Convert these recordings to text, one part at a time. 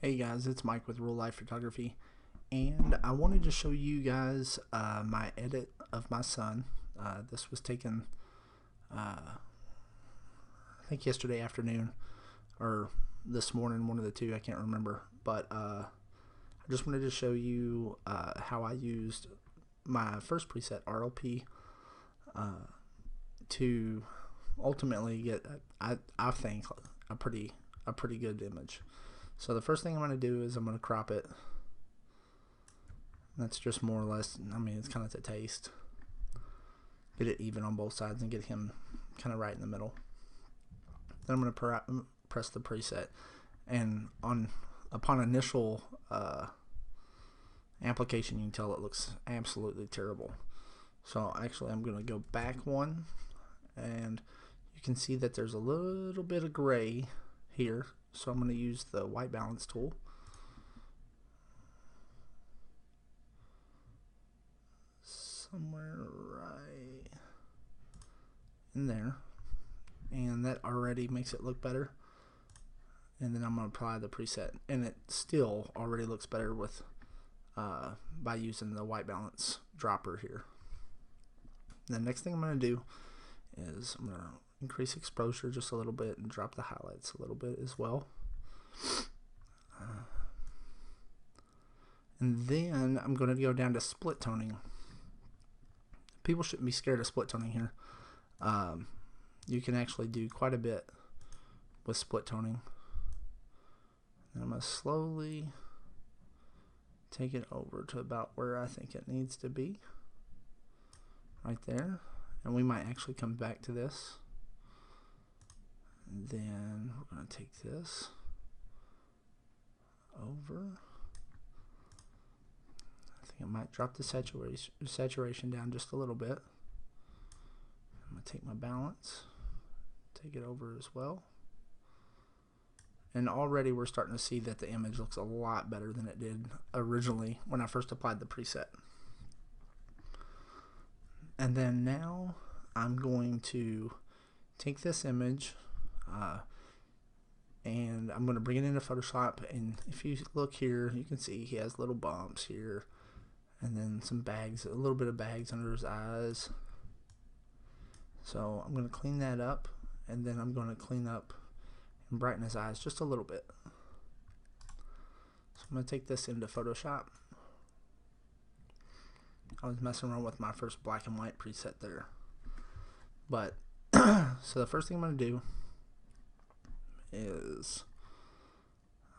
Hey guys, it's Mike with Real Life Photography, and I wanted to show you guys my edit of my son. This was taken, I think yesterday afternoon or this morning, one of the two, I can't remember. But I just wanted to show you how I used my first preset, RLP, to ultimately get, I think, a pretty good image. So the first thing I'm going to do is I'm going to crop it. That's just more or less, I mean, it's kind of to taste. Get it even on both sides and get him kind of right in the middle. Then I'm going to press the preset. And upon initial application, you can tell it looks absolutely terrible. So actually I'm going to go back one, and you can see that there's a little bit of gray here. So I'm going to use the white balance tool. Somewhere right in there. And that already makes it look better. And then I'm going to apply the preset. And it still already looks better with by using the white balance dropper here. The next thing I'm going to do is I'm going to increase exposure just a little bit and drop the highlights a little bit as well. And then I'm going to go down to split toning. People shouldn't be scared of split toning here. You can actually do quite a bit with split toning. And I'm going to slowly take it over to about where I think it needs to be. Right there. And we might actually come back to this. And then we're going to take this over. I think I might drop the saturation down just a little bit. I'm going to take my balance, take it over as well. And already we're starting to see that the image looks a lot better than it did originally when I first applied the preset. And then now I'm going to take this image and I'm going to bring it into Photoshop, and if you look here you can see he has little bumps here and then some bags, a little bit of bags under his eyes. So I'm going to clean that up, and then I'm going to clean up and brighten his eyes just a little bit. So I'm going to take this into Photoshop. I was messing around with my first black and white preset there. But so the first thing I'm going to do is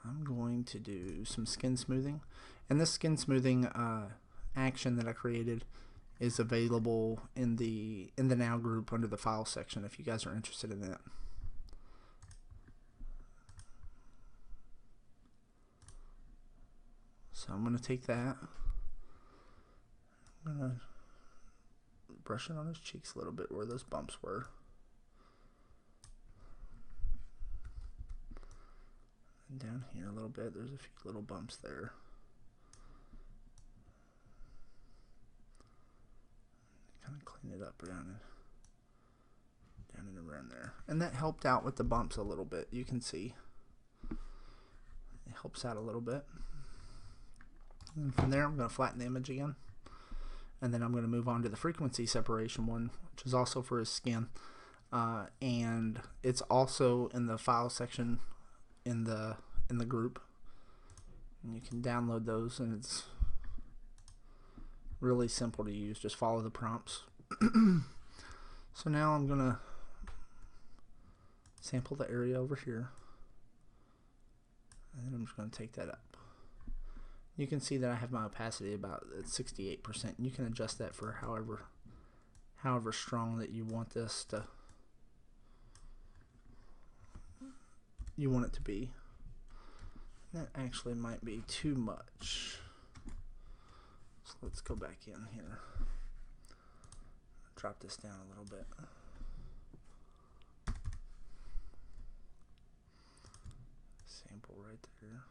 I'm going to do some skin smoothing, and this skin smoothing action that I created is available in the Now group under the File section if you guys are interested in that. So I'm going to take that, I'm going to brush it on his cheeks a little bit where those bumps were. And down here a little bit, there's a few little bumps there. Kind of clean it up down and around there. And that helped out with the bumps a little bit. You can see it helps out a little bit. And from there I'm going to flatten the image again. And then I'm going to move on to the frequency separation one, which is also for his skin. And it's also in the File section in the group. And you can download those, and it's really simple to use. Just follow the prompts. So now I'm going to sample the area over here. And then I'm just going to take that up. You can see that I have my opacity about at 68%. And you can adjust that for however strong that you want this to be. That actually might be too much. So let's go back in here. Drop this down a little bit. Sample right there.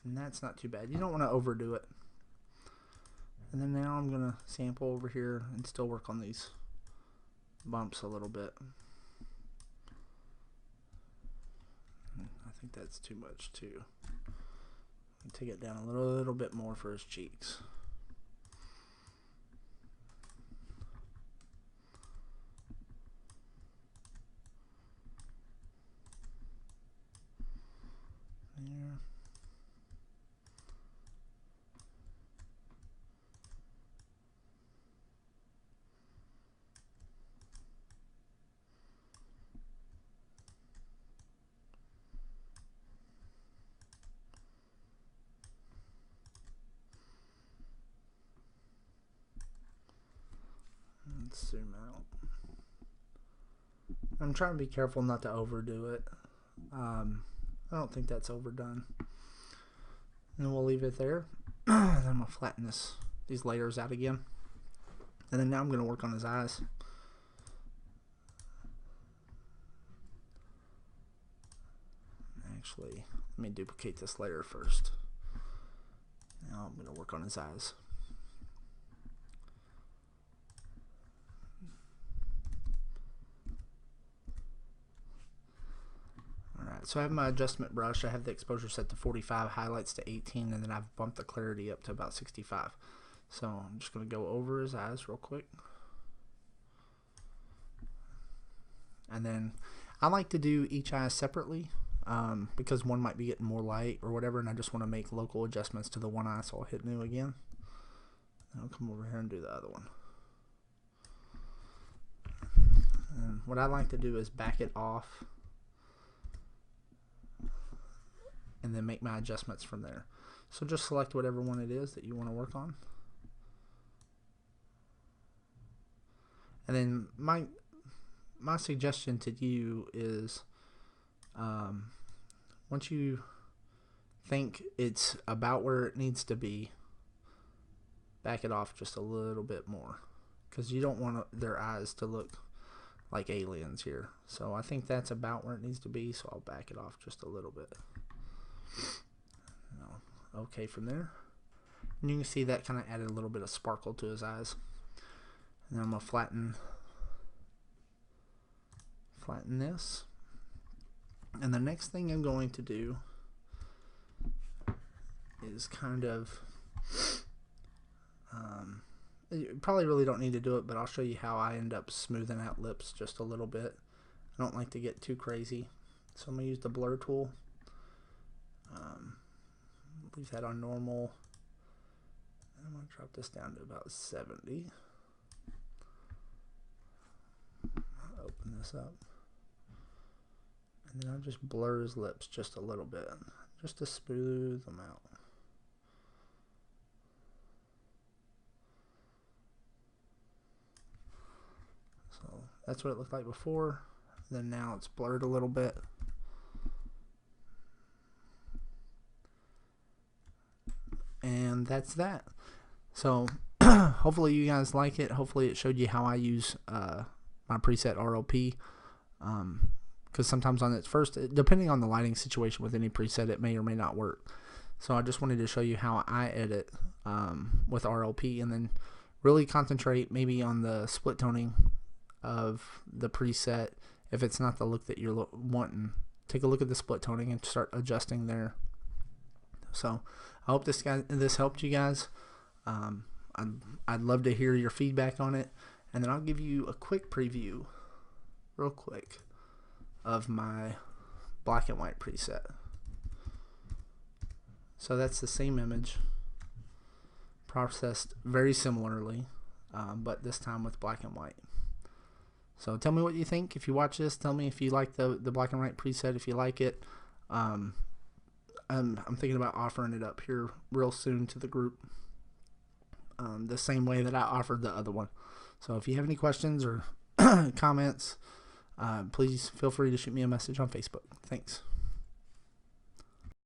And that's not too bad. You don't want to overdo it. And then now I'm going to sample over here and still work on these bumps a little bit. think that's too much too. Take it down a little bit more for his cheeks. There. Let's zoom out. I'm trying to be careful not to overdo it. I don't think that's overdone. And we'll leave it there. Then I'm going to flatten these layers out again. And then now I'm going to work on his eyes. Actually, let me duplicate this layer first. Now I'm going to work on his eyes. So I have my adjustment brush. I have the exposure set to 45, highlights to 18, and then I've bumped the clarity up to about 65. So I'm just going to go over his eyes real quick. And then I like to do each eye separately because one might be getting more light or whatever, and I just want to make local adjustments to the one eye, so I'll hit new again. And I'll come over here and do the other one. And what I like to do is back it off and then make my adjustments from there. So just select whatever one it is that you want to work on. And then my suggestion to you is once you think it's about where it needs to be, back it off just a little bit more, because you don't want their eyes to look like aliens here. So I think that's about where it needs to be, so I'll back it off just a little bit. Okay, from there, and you can see that kind of added a little bit of sparkle to his eyes. And then I'm gonna flatten this, and the next thing I'm going to do is kind of you probably really don't need to do it, but I'll show you how I end up smoothing out lips just a little bit. I don't like to get too crazy, so I'm gonna use the blur tool. Leave that on normal. I'm going to drop this down to about 70. I'll open this up. And then I'll just blur his lips just a little bit, just to smooth them out. So that's what it looked like before. Then now it's blurred a little bit. And that's that. So hopefully you guys like it. Hopefully it showed you how I use my preset RLP, because sometimes on its first, depending on the lighting situation with any preset, it may or may not work. So I just wanted to show you how I edit with RLP, and then really concentrate maybe on the split toning of the preset. If it's not the look that you're wanting, take a look at the split toning and start adjusting there. So I hope this helped you guys. I'd love to hear your feedback on it, and then I'll give you a quick preview, real quick, of my black and white preset. So that's the same image, processed very similarly, but this time with black and white. So tell me what you think. If you watch this, tell me if you like the black and white preset, if you like it. I'm thinking about offering it up here real soon to the group, the same way that I offered the other one. So if you have any questions or comments, please feel free to shoot me a message on Facebook. Thanks.